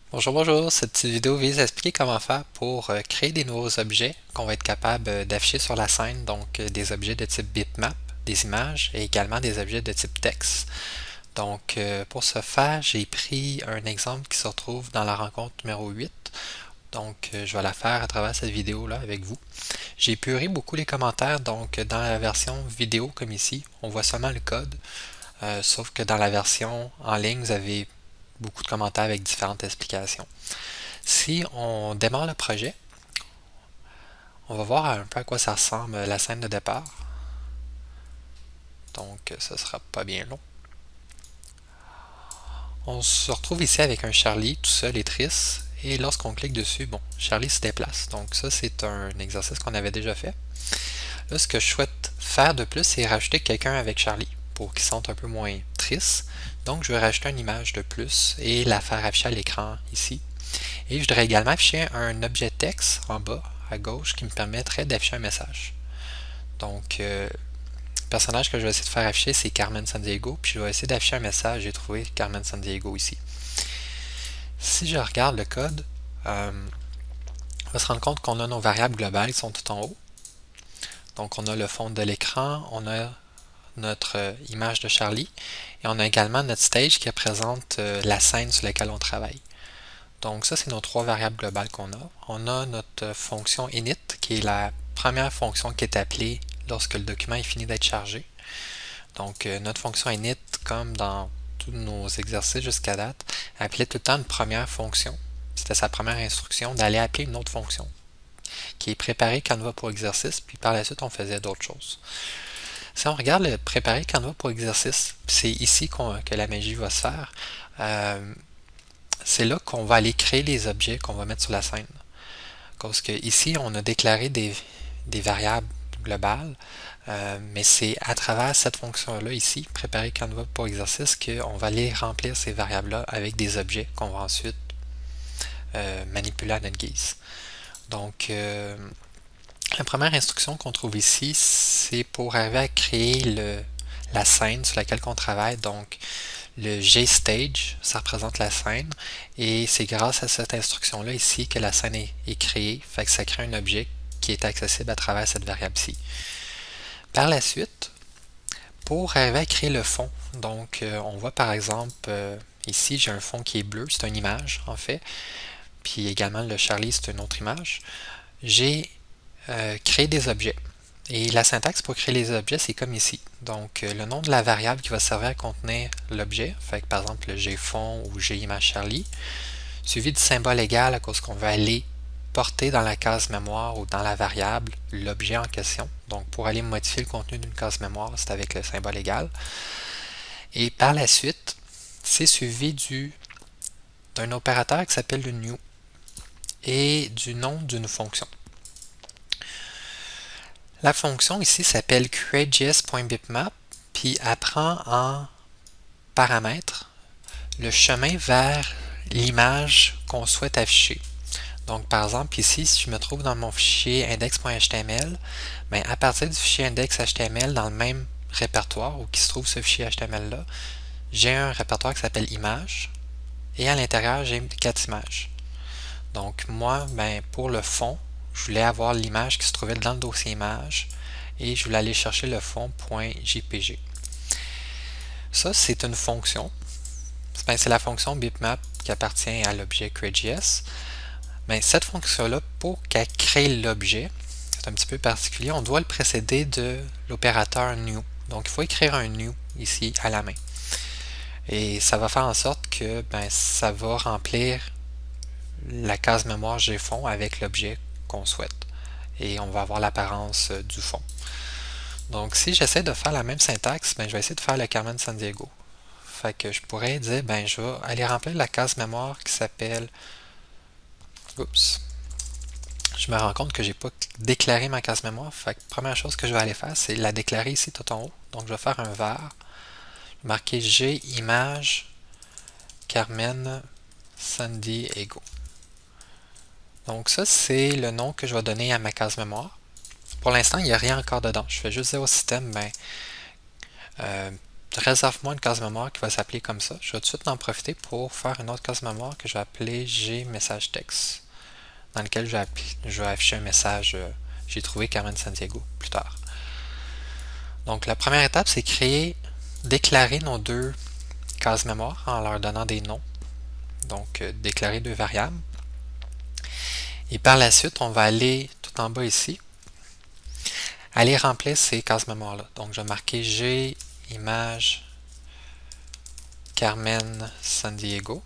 Bonjour, bonjour. Cette petite vidéo vise à expliquer comment faire pour créer des nouveaux objets qu'on va être capable d'afficher sur la scène, donc des objets de type bitmap, des images et également des objets de type texte. Donc pour ce faire, j'ai pris un exemple qui se retrouve dans la rencontre numéro 8. Donc je vais la faire à travers cette vidéo-là avec vous. J'ai épuré beaucoup les commentaires, donc dans la version vidéo comme ici, on voit seulement le code, sauf que dans la version en ligne, vous avez beaucoup de commentaires avec différentes explications. Si on démarre le projet, on va voir un peu à quoi ça ressemble la scène de départ. Donc, ce ne sera pas bien long. On se retrouve ici avec un Charlie tout seul et triste. Et lorsqu'on clique dessus, bon, Charlie se déplace. Donc ça, c'est un exercice qu'on avait déjà fait. Là, ce que je souhaite faire de plus, c'est rajouter quelqu'un avec Charlie pour qu'il sente un peu moins triste. Donc, je vais rajouter une image de plus et la faire afficher à l'écran ici. Et je voudrais également afficher un objet texte en bas à gauche qui me permettrait d'afficher un message. Donc, le personnage que je vais essayer de faire afficher, c'est Carmen Sandiego, puis je vais essayer d'afficher un message. J'ai trouvé Carmen Sandiego ici. Si je regarde le code, on va se rendre compte qu'on a nos variables globales qui sont tout en haut. Donc, on a le fond de l'écran, on a notre image de Charlie, et on a également notre stage qui représente la scène sur laquelle on travaille. Donc ça, c'est nos trois variables globales qu'on a. On a notre fonction init, qui est la première fonction qui est appelée lorsque le document est fini d'être chargé. Donc notre fonction init, comme dans tous nos exercices jusqu'à date, appelait tout le temps une première fonction. C'était sa première instruction d'aller appeler une autre fonction, qui est préparer Canva pour exercice, puis par la suite, on faisait d'autres choses. Si on regarde le préparer Canva pour exercice, c'est ici que la magie va se faire. C'est là qu'on va aller créer les objets qu'on va mettre sur la scène. Parce que ici, on a déclaré des variables globales, mais c'est à travers cette fonction-là ici, préparer Canva pour exercice, qu'on va aller remplir ces variables-là avec des objets qu'on va ensuite manipuler à notre guise. Donc, la première instruction qu'on trouve ici, c'est pour arriver à créer la scène sur laquelle on travaille. Donc, le G-Stage, ça représente la scène, et c'est grâce à cette instruction-là ici que la scène est créée, fait que ça crée un objet qui est accessible à travers cette variable-ci. Par la suite, pour arriver à créer le fond, donc on voit par exemple ici j'ai un fond qui est bleu, c'est une image en fait, puis également le Charlie c'est une autre image. J'ai créé des objets. Et la syntaxe pour créer les objets, c'est comme ici. Donc, le nom de la variable qui va servir à contenir l'objet, fait que par exemple le gfond ou gimage Charlie, suivi du symbole égal à cause qu'on veut aller porter dans la case mémoire ou dans la variable l'objet en question. Donc, pour aller modifier le contenu d'une case mémoire, c'est avec le symbole égal. Et par la suite, c'est suivi d'un opérateur qui s'appelle le new et du nom d'une fonction. La fonction ici s'appelle createjs.bitmap, puis elle prend en paramètre le chemin vers l'image qu'on souhaite afficher. Donc, par exemple, ici, si je me trouve dans mon fichier index.html, ben, à partir du fichier index.html, dans le même répertoire où qui se trouve ce fichier HTML-là, j'ai un répertoire qui s'appelle images, et à l'intérieur, j'ai 4 images. Donc, moi, ben, pour le fond, je voulais avoir l'image qui se trouvait dans le dossier image, et je voulais aller chercher le fond.jpg. Ça, c'est une fonction. C'est la fonction bitmap qui appartient à l'objet createjs. Mais cette fonction-là, pour qu'elle crée l'objet, c'est un petit peu particulier, on doit le précéder de l'opérateur new. Donc, il faut écrire un new ici à la main. Et ça va faire en sorte que ça va remplir la case mémoire gfond avec l'objet qu'on souhaite. Et on va avoir l'apparence du fond. Donc, si j'essaie de faire la même syntaxe, je vais essayer de faire le Carmen Sandiego. Fait que je pourrais dire, je vais aller remplir la case mémoire qui s'appelle... Oups. Je me rends compte que j'ai pas déclaré ma case mémoire. Fait que première chose que je vais aller faire, c'est la déclarer ici tout en haut. Donc, je vais faire un var. Marquer G image Carmen Sandiego. Donc, ça, c'est le nom que je vais donner à ma case mémoire. Pour l'instant, il n'y a rien encore dedans. Je fais juste dire au système, réserve-moi une case mémoire qui va s'appeler comme ça. Je vais tout de suite en profiter pour faire une autre case mémoire que je vais appeler G message texte, dans lequel je vais afficher un message j'ai trouvé Carmen Sandiego plus tard. Donc la première étape, c'est déclarer nos deux cases mémoire en leur donnant des noms. Donc déclarer deux variables. Et par la suite, on va aller tout en bas ici, aller remplir ces cases mémoire-là. Donc je vais marquer G image Carmen Sandiego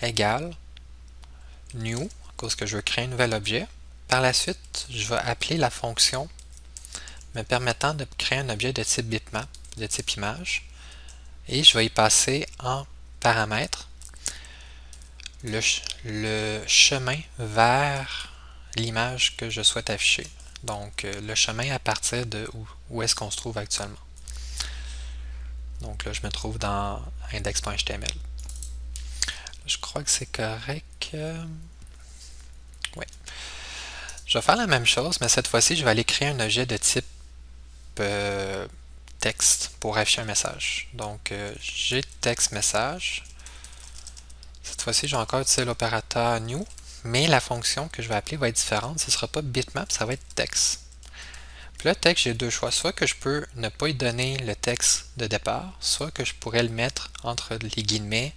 égale new, à cause que je veux créer un nouvel objet. Par la suite, je vais appeler la fonction me permettant de créer un objet de type bitmap, de type image, et je vais y passer en paramètre le chemin vers l'image que je souhaite afficher. Donc le chemin à partir de où est-ce qu'on se trouve actuellement. Donc là, je me trouve dans index.html. Je crois que c'est correct. Oui. Je vais faire la même chose, mais cette fois-ci, je vais aller créer un objet de type texte pour afficher un message. Donc, j'ai texte message. Cette fois-ci, je vais encore utiliser l'opérateur new, mais la fonction que je vais appeler va être différente. Ce ne sera pas bitmap, ça va être texte. Puis là, texte, j'ai deux choix. Soit que je peux ne pas y donner le texte de départ, soit que je pourrais le mettre entre les guillemets,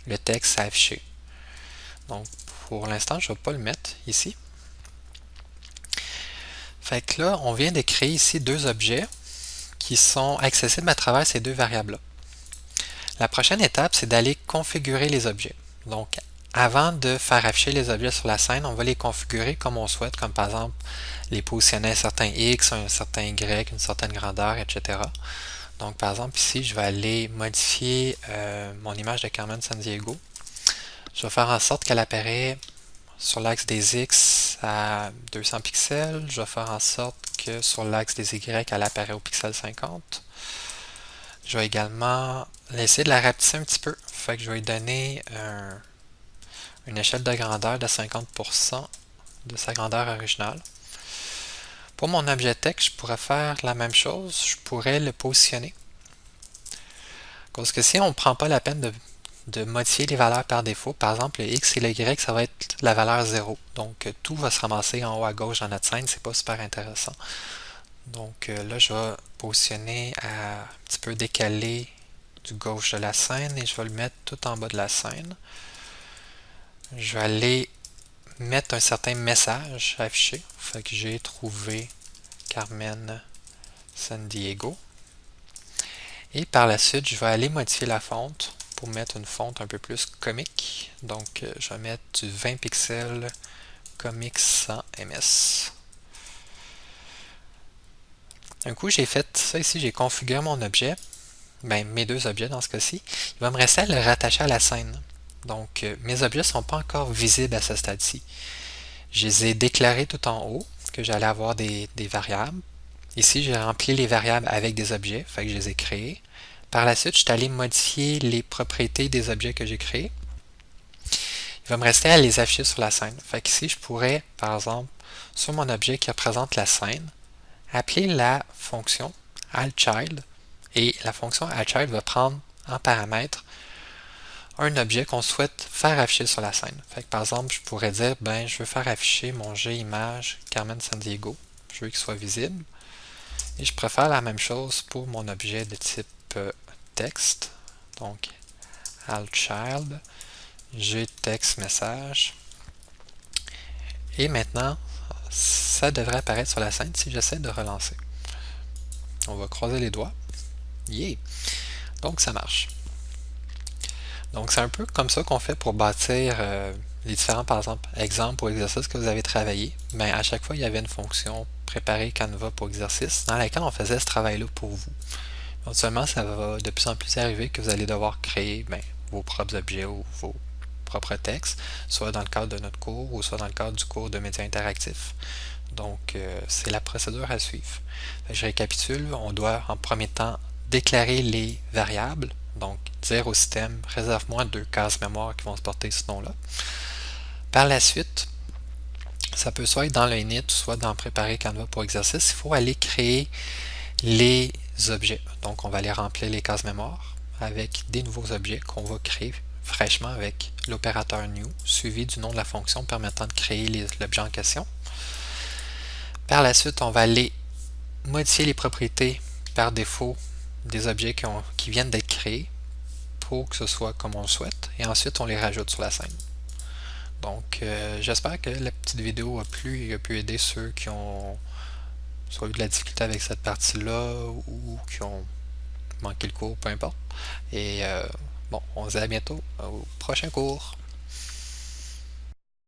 le texte à afficher. Donc, pour l'instant, je ne vais pas le mettre ici. Fait que là, on vient de créer ici deux objets qui sont accessibles à travers ces deux variables-là. La prochaine étape, c'est d'aller configurer les objets. Donc, avant de faire afficher les objets sur la scène, on va les configurer comme on souhaite, comme par exemple les positionner à un certain X, un certain Y, une certaine grandeur, etc. Donc, par exemple, ici, je vais aller modifier mon image de Carmen Sandiego. Je vais faire en sorte qu'elle apparaît sur l'axe des X à 200 pixels. Je vais faire en sorte que sur l'axe des Y, elle apparaît au pixel 50. Je vais également essayer de la rapetisser un petit peu. Fait que je vais lui donner une échelle de grandeur de 50% de sa grandeur originale. Pour mon objet texte, je pourrais faire la même chose. Je pourrais le positionner. Parce que si on ne prend pas la peine de modifier les valeurs par défaut, par exemple le X et le Y, ça va être la valeur 0. Donc tout va se ramasser en haut à gauche dans notre scène, c'est pas super intéressant. Donc là, je vais positionner un petit peu décalé du gauche de la scène et je vais le mettre tout en bas de la scène. Je vais aller mettre un certain message affiché. Fait que j'ai trouvé Carmen Sandiego. Et par la suite, je vais aller modifier la fonte pour mettre une fonte un peu plus comique. Donc, je vais mettre du 20 pixels comics sans MS. Un coup, j'ai fait ça ici, j'ai configuré mon objet, mes deux objets dans ce cas-ci. Il va me rester à le rattacher à la scène. Donc, mes objets ne sont pas encore visibles à ce stade-ci. Je les ai déclarés tout en haut, que j'allais avoir des variables. Ici, j'ai rempli les variables avec des objets, fait que je les ai créés. Par la suite, je suis allé modifier les propriétés des objets que j'ai créés. Il va me rester à les afficher sur la scène. Fait qu'ici, je pourrais, par exemple, sur mon objet qui représente la scène, appeler la fonction addChild et la fonction addChild va prendre en paramètre un objet qu'on souhaite faire afficher sur la scène. Fait que, par exemple, je pourrais dire, je veux faire afficher mon G-image Carmen Sandiego. Je veux qu'il soit visible. Et je préfère la même chose pour mon objet de type texte. Donc, addChild, gText message. Et maintenant, ça devrait apparaître sur la scène si j'essaie de relancer. On va croiser les doigts. Yeah! Donc, ça marche. Donc, c'est un peu comme ça qu'on fait pour bâtir les différents, par exemple, exemples ou exercices que vous avez travaillé. À chaque fois, il y avait une fonction préparer Canva pour exercice dans laquelle on faisait ce travail-là pour vous. Éventuellement, ça va de plus en plus arriver que vous allez devoir créer vos propres objets ou vos propres textes, soit dans le cadre de notre cours ou soit dans le cadre du cours de médias interactifs. Donc, c'est la procédure à suivre. Je récapitule, on doit en premier temps déclarer les variables, donc dire au système, réserve-moi deux cases mémoire qui vont se porter ce nom-là. Par la suite, ça peut soit être dans le init, soit dans préparer Canva pour exercice, il faut aller créer les objets. Donc on va aller remplir les cases mémoire avec des nouveaux objets qu'on va créer fraîchement avec l'opérateur new suivi du nom de la fonction permettant de créer l'objet en question. Par la suite, on va aller modifier les propriétés par défaut des objets qui viennent d'être créés pour que ce soit comme on le souhaite, et ensuite on les rajoute sur la scène. Donc j'espère que la petite vidéo a plu et a pu aider ceux qui ont soit eu de la difficulté avec cette partie-là ou qui ont manqué le cours, peu importe. Et bon, on se dit à bientôt au prochain cours.